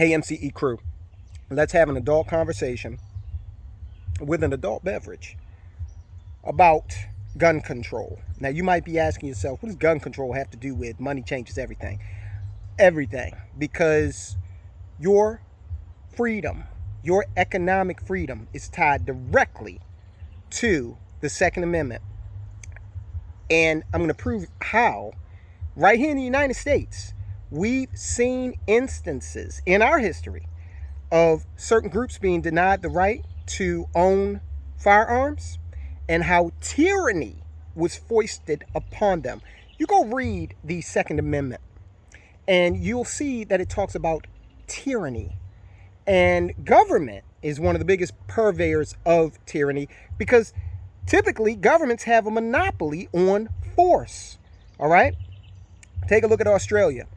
Hey, MCE crew, let's have an adult conversation with an adult beverage about gun control. Now, you might be asking yourself, what does gun control have to do with money changes everything? Everything. Because your freedom, your economic freedom, is tied directly to the Second Amendment. And I'm going to prove how. Right here in the United States, we've seen instances in our history of certain groups being denied the right to own firearms and how tyranny was foisted upon them. You go read the Second Amendment and you'll see that it talks about tyranny. And government is one of the biggest purveyors of tyranny because typically governments have a monopoly on force. All right? Take a look at Australia.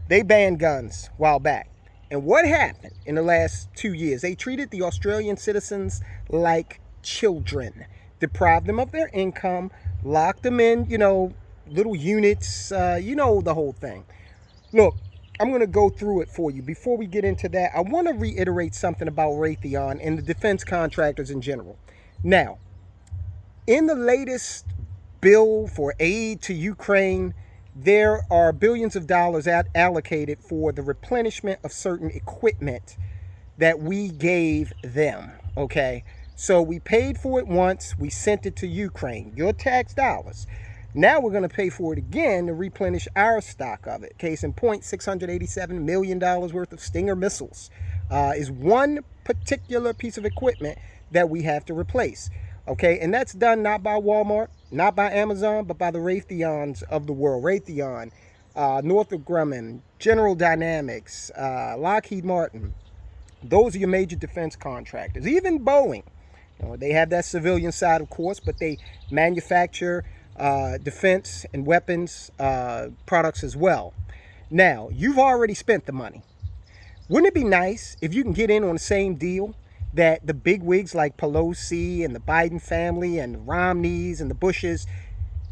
They banned guns a while back. And what happened in the last 2 years? They treated the Australian citizens like children, deprived them of their income, locked them in, little units, the whole thing. Look, I'm going to go through it for you. Before we get into that, I want to reiterate something about Raytheon and the defense contractors in general. Now, in the latest bill for aid to Ukraine, there are billions of dollars allocated for the replenishment of certain equipment that we gave them, okay? So we paid for it once, we sent it to Ukraine, your tax dollars. Now we're going to pay for it again to replenish our stock of it. Case in point, $687 million worth of Stinger missiles is one particular piece of equipment that we have to replace. Okay, and that's done not by Walmart, not by Amazon, but by the Raytheons of the world. Raytheon, Northrop Grumman, General Dynamics, Lockheed Martin. Those are your major defense contractors. Even Boeing. They have that civilian side, of course, but they manufacture defense and weapons products as well. Now, you've already spent the money. Wouldn't it be nice if you can get in on the same deal that the big wigs like Pelosi and the Biden family and the Romneys and the Bushes,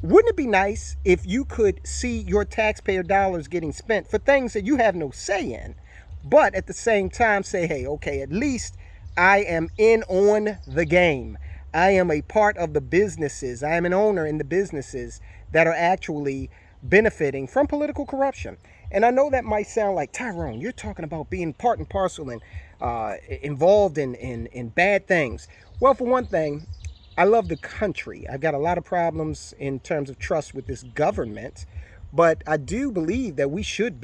wouldn't it be nice if you could see your taxpayer dollars getting spent for things that you have no say in, but at the same time say, hey, okay, at least I am in on the game. I am a part of the businesses. I am an owner in the businesses that are actually benefiting from political corruption. And I know that might sound like, Tyrone, you're talking about being part and parcel and involved in bad things. Well, for one thing, I love the country. I've got a lot of problems in terms of trust with this government, but I do believe that we should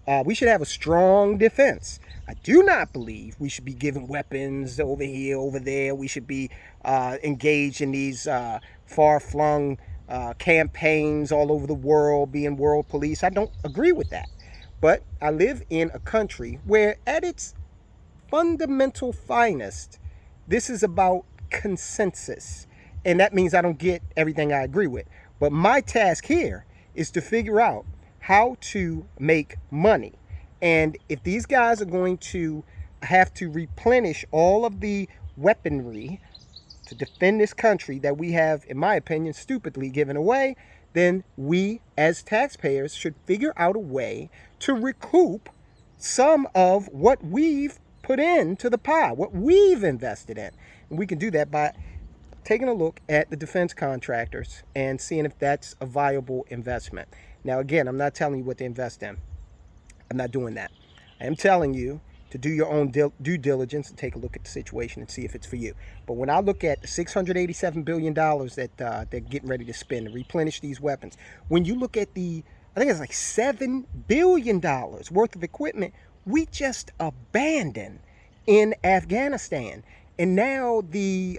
have a strong defense. I do not believe we should be giving weapons over here, over there. We should be engaged in these far-flung campaigns all over the world, being world police. I don't agree with that. But I live in a country where at its fundamental finest, this is about consensus. And that means I don't get everything I agree with. But my task here is to figure out how to make money. And if these guys are going to have to replenish all of the weaponry to defend this country that we have, in my opinion, stupidly given away, then we as taxpayers should figure out a way to recoup some of what we've put into the pie, what we've invested in. And we can do that by taking a look at the defense contractors and seeing if that's a viable investment. Now, again, I'm not telling you what to invest in. I'm not doing that. I am telling you to do your own due diligence and take a look at the situation and see if it's for you. But when I look at the $687 billion that they're getting ready to spend to replenish these weapons, when you look at the, I think it's like $7 billion worth of equipment we just abandoned in Afghanistan. And now the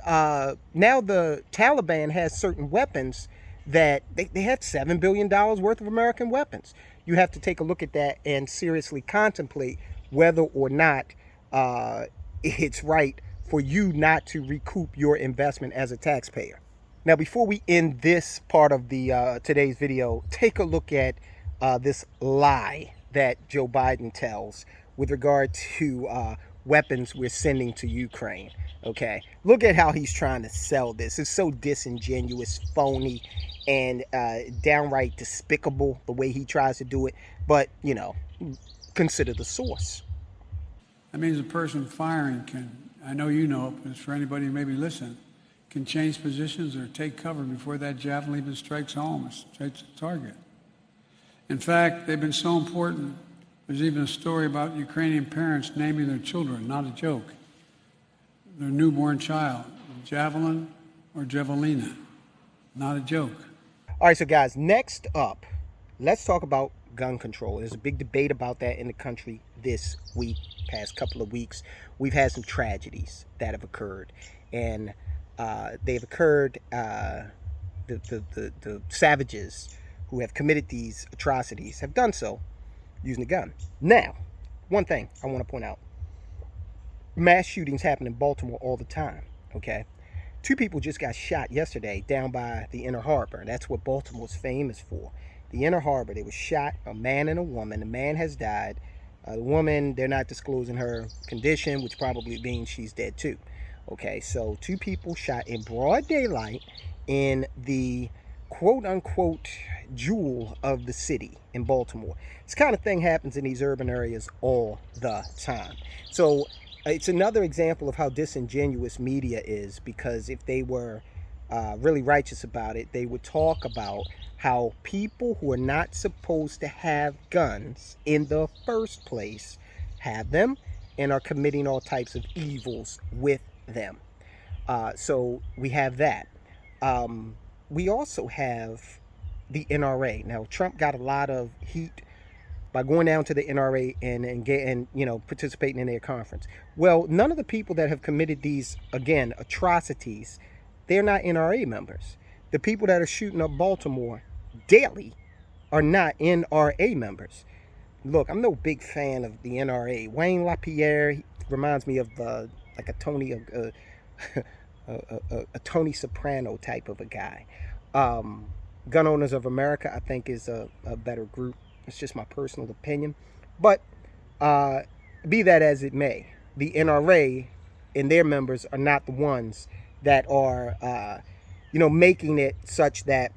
Taliban has certain weapons that they have $7 billion worth of American weapons. You have to take a look at that and seriously contemplate whether or not it's right for you not to recoup your investment as a taxpayer. Now, before we end this part of the today's video, take a look at this lie that Joe Biden tells with regard to weapons we're sending to Ukraine. Okay, look at how he's trying to sell this. It's so disingenuous, phony, and downright despicable the way he tries to do it. But, consider the source. That means a person firing can, I know you know it, but it's for anybody who may be listening, can change positions or take cover before that javelin even strikes home, strikes the target. In fact, they've been so important, there's even a story about Ukrainian parents naming their children, not a joke, their newborn child, Javelin or Javelina, not a joke. All right, so guys, next up, let's talk about gun control. There's a big debate about that in the country this week, past couple of weeks. We've had some tragedies that have occurred, and they've occurred, the savages who have committed these atrocities have done so using a gun. Now, one thing I want to point out, mass shootings happen in Baltimore all the time, okay? 2 people just got shot yesterday down by the Inner Harbor. That's what Baltimore's famous for. The Inner Harbor, they were shot, a man and a woman. The man has died. The woman, they're not disclosing her condition, which probably means she's dead too. Okay, so 2 people shot in broad daylight in the quote-unquote jewel of the city in Baltimore. This kind of thing happens in these urban areas all the time. So it's another example of how disingenuous media is, because if they were really righteous about it, they would talk about how people who are not supposed to have guns in the first place have them and are committing all types of evils with them. So we have that. We also have the NRA. Now, Trump got a lot of heat by going down to the NRA and you know, participating in their conference. Well, none of the people that have committed these, again, atrocities, they're not NRA members. The people that are shooting up Baltimore daily are not NRA members. Look, I'm no big fan of the NRA. Wayne LaPierre, he reminds me of like a Tony Soprano type of a guy. Gun Owners of America, I think, is a better group. It's just my personal opinion. But be that as it may, the NRA and their members are not the ones that are, you know, making it such that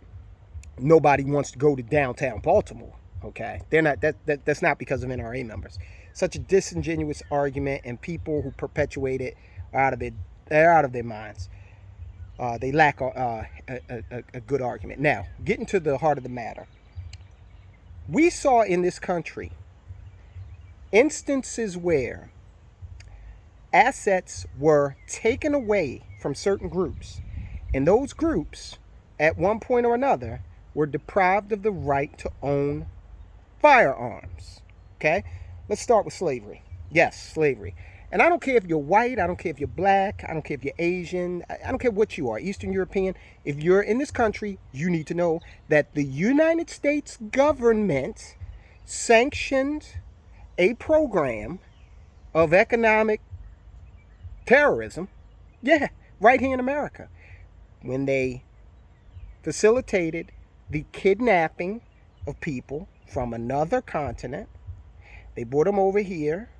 nobody wants to go to downtown Baltimore. Okay, they're not. That's not because of NRA members. Such a disingenuous argument, and people who perpetuate it are out of it. They're out of their minds. They lack a good argument. Now, getting to the heart of the matter, we saw in this country instances where assets were taken away from certain groups, and those groups, at one point or another, were deprived of the right to own firearms. Okay? Let's start with slavery. Yes, slavery. And I don't care if you're white, I don't care if you're black, I don't care if you're Asian, I don't care what you are, Eastern European. If you're in this country, you need to know that the United States government sanctioned a program of economic terrorism, yeah, right here in America, when they facilitated the kidnapping of people from another continent. They brought them over here.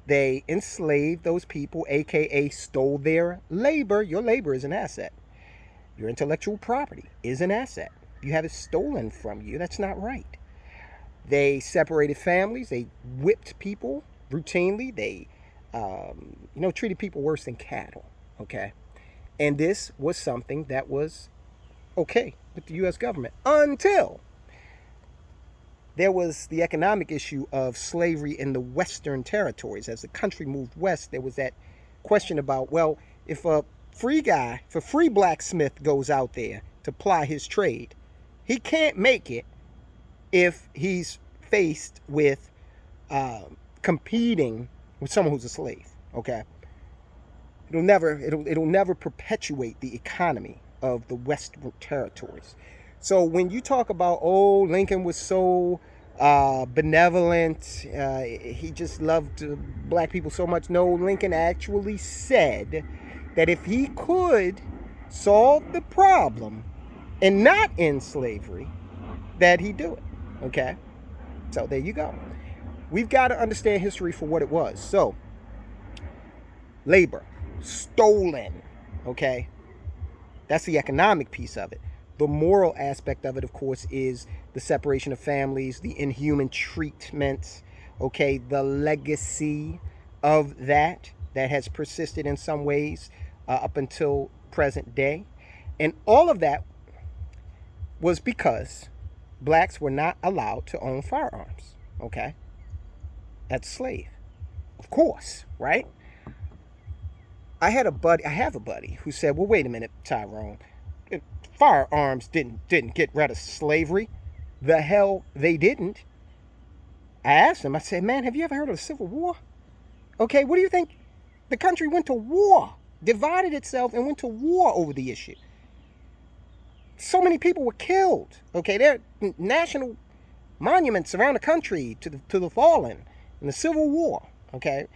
They enslaved those people, aka stole their labor. Your labor is an asset. Your intellectual property is an asset. You have it stolen from you. That's not right. They separated families. They whipped people routinely. They, you know, treated people worse than cattle. Okay, and this was something that was okay with the U.S. government until there was the economic issue of slavery in the Western territories. As the country moved west, there was that question about, well, if a free blacksmith goes out there to ply his trade, he can't make it if he's faced with competing with someone who's a slave. Okay, it'll never perpetuate the economy of the Western territories. So when you talk about, oh, Lincoln was so benevolent, he just loved black people so much. No, Lincoln actually said that if he could solve the problem and not end slavery, that he'd do it. Okay, so there you go. We've got to understand history for what it was. So, labor, stolen, okay? That's the economic piece of it. The moral aspect of it, of course, is the separation of families, the inhuman treatment, okay, the legacy of that has persisted in some ways up until present day. And all of that was because blacks were not allowed to own firearms. Okay? That's a slave. Of course, right? I have a buddy who said, well, wait a minute, Tyrone. Firearms didn't get rid of slavery. The hell they didn't. I asked him, I said, man, have you ever heard of the Civil War? Okay, what do you think? The country went to war, divided itself and went to war over the issue. So many people were killed. Okay, there are national monuments around the country to the fallen in the Civil War. Okay.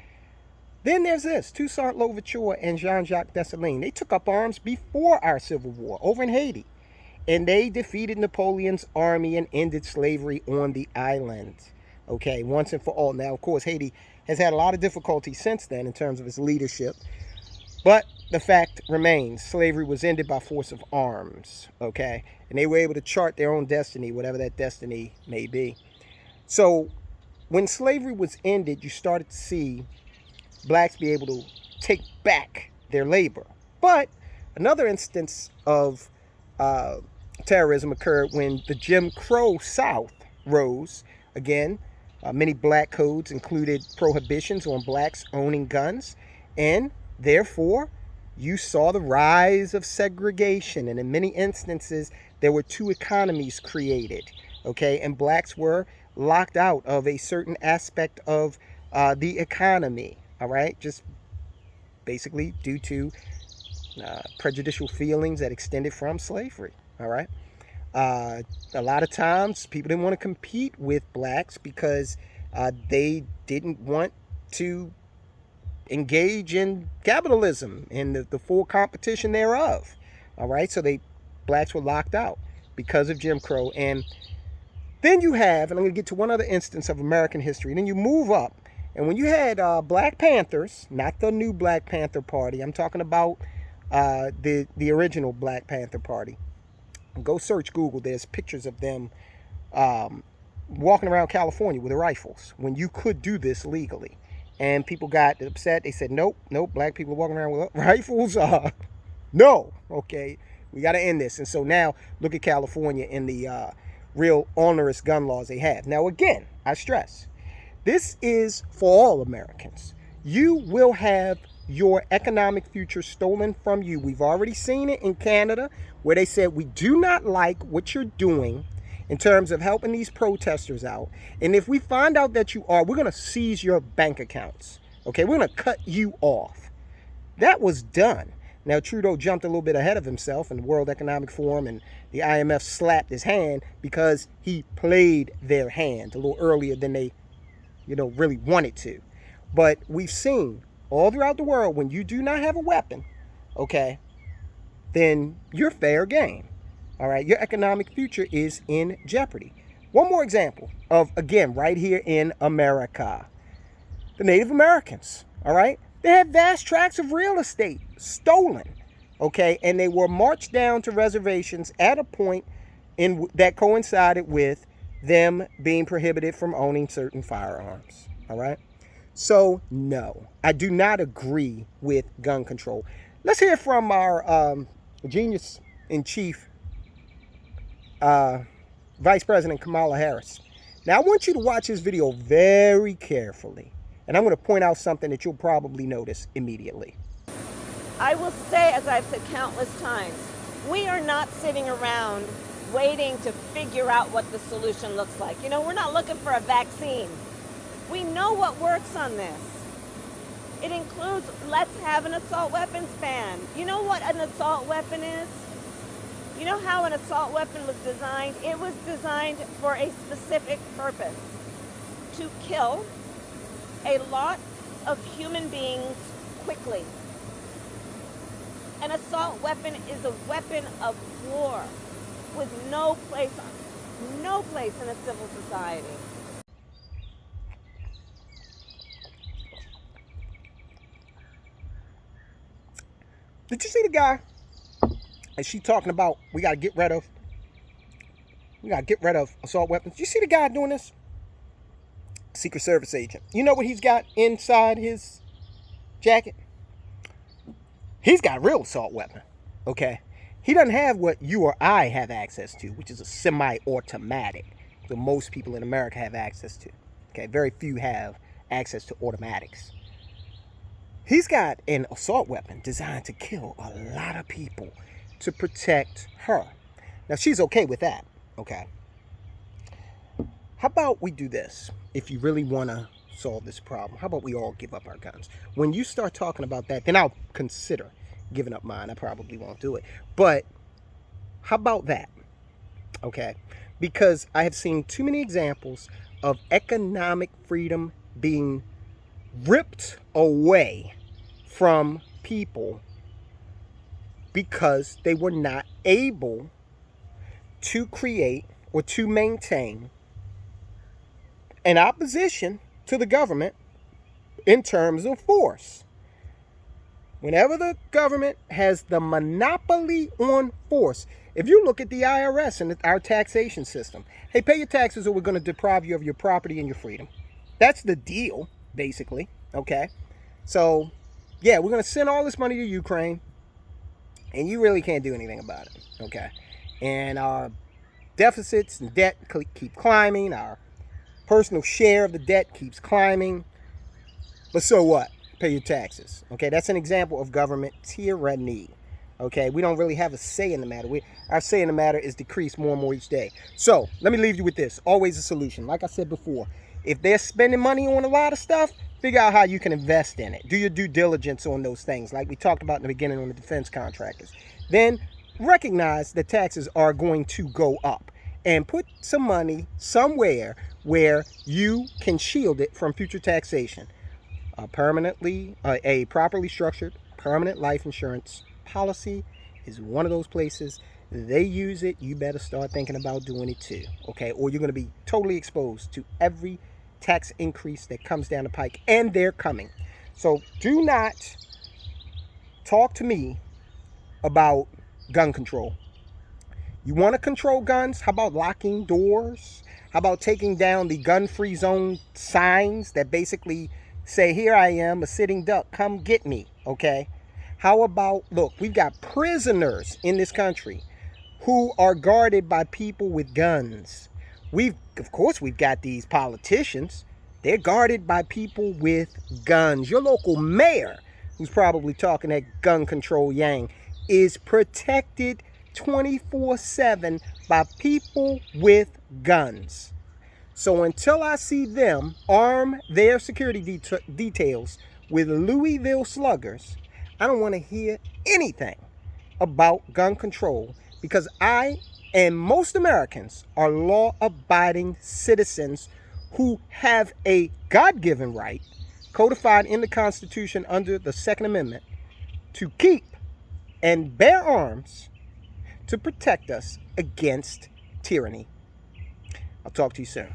Then there's this, Toussaint Louverture and Jean-Jacques Dessalines. They took up arms before our Civil War over in Haiti. And they defeated Napoleon's army and ended slavery on the island. Okay, once and for all. Now, of course, Haiti has had a lot of difficulty since then in terms of its leadership. But the fact remains, slavery was ended by force of arms. Okay, and they were able to chart their own destiny, whatever that destiny may be. So when slavery was ended, you started to see blacks be able to take back their labor. But another instance of terrorism occurred when the Jim Crow South rose. Again, many black codes included prohibitions on blacks owning guns, and therefore you saw the rise of segregation. And in many instances, there were two economies created, okay, and blacks were locked out of a certain aspect of the economy. All right, just basically due to prejudicial feelings that extended from slavery. All right. A lot of times people didn't want to compete with blacks because they didn't want to engage in capitalism and the full competition thereof. All right. So blacks were locked out because of Jim Crow. And then you have, and I'm going to get to one other instance of American history, and then you move up. And when you had Black Panthers, not the new Black Panther Party, I'm talking about the original Black Panther Party. Go search Google. There's pictures of them walking around California with rifles when you could do this legally. And people got upset. They said, nope, black people are walking around with rifles. No, okay, we got to end this. And so now look at California and the real onerous gun laws they have. Now, again, I stress, this is for all Americans. You will have your economic future stolen from you. We've already seen it in Canada where they said, we do not like what you're doing in terms of helping these protesters out. And if we find out that you are, we're going to seize your bank accounts. Okay, we're going to cut you off. That was done. Now, Trudeau jumped a little bit ahead of himself, and the World Economic Forum and the IMF slapped his hand because he played their hand a little earlier than they really wanted to. But we've seen all throughout the world, when you do not have a weapon, okay, then you're fair game. All right, your economic future is in jeopardy. One more example of, again, right here in America, the Native Americans. All right, they had vast tracts of real estate stolen, okay, and they were marched down to reservations at a point that coincided with them being prohibited from owning certain firearms. All right. So, no, I do not agree with gun control. Let's hear from our genius in chief, Vice President Kamala Harris. Now, I want you to watch this video very carefully, and I'm going to point out something that you'll probably notice immediately. I will say, as I've said countless times, we are not sitting around waiting to figure out what the solution looks like. We're not looking for a vaccine. We know what works on this. It includes, let's have an assault weapons ban. You know what an assault weapon is? You know how an assault weapon was designed? It was designed for a specific purpose, to kill a lot of human beings quickly. An assault weapon is a weapon of war with no place in a civil society. Did you see the guy? And she talking about we gotta get rid of assault weapons. Did you see the guy doing this? Secret Service agent. You know what he's got inside his jacket? He's got a real assault weapon. Okay? He doesn't have what you or I have access to, which is a semi-automatic. So most people in America have access to. Okay? Very few have access to automatics. He's got an assault weapon designed to kill a lot of people to protect her. Now, she's okay with that. Okay? How about we do this? If you really want to solve this problem, how about we all give up our guns? When you start talking about that, then I'll consider giving up mine. I probably won't do it. But how about that? Okay? Because I have seen too many examples of economic freedom being ripped away from people because they were not able to create or to maintain an opposition to the government in terms of force. Whenever the government has the monopoly on force, if you look at the IRS and our taxation system, hey, pay your taxes or we're going to deprive you of your property and your freedom. That's the deal, basically, okay? So, yeah, we're going to send all this money to Ukraine, and you really can't do anything about it, okay? And our deficits and debt keep climbing. Our personal share of the debt keeps climbing. But so what? Pay your taxes. Okay, that's an example of government tyranny. Okay, we don't really have a say in the matter. Our say in the matter is decreased more and more each day. So let me leave you with this. Always a solution. Like I said before, if they're spending money on a lot of stuff, figure out how you can invest in it. Do your due diligence on those things, like we talked about in the beginning on the defense contractors. Then recognize that taxes are going to go up, and put some money somewhere where you can shield it from future taxation. A properly structured permanent life insurance policy is one of those places. They use it. You better start thinking about doing it too. Okay, or you're going to be totally exposed to every tax increase that comes down the pike, and they're coming. So do not talk to me about gun control. You want to control guns? How about locking doors? How about taking down the gun-free zone signs that basically say, here I am, a sitting duck, come get me, okay? How about, look, we've got prisoners in this country who are guarded by people with guns. Of course, we've got these politicians. They're guarded by people with guns. Your local mayor, who's probably talking that gun control yang, is protected 24/7 by people with guns. So until I see them arm their security details with Louisville sluggers, I don't want to hear anything about gun control, because I and most Americans are law-abiding citizens who have a God-given right, codified in the Constitution under the Second Amendment, to keep and bear arms to protect us against tyranny. I'll talk to you soon.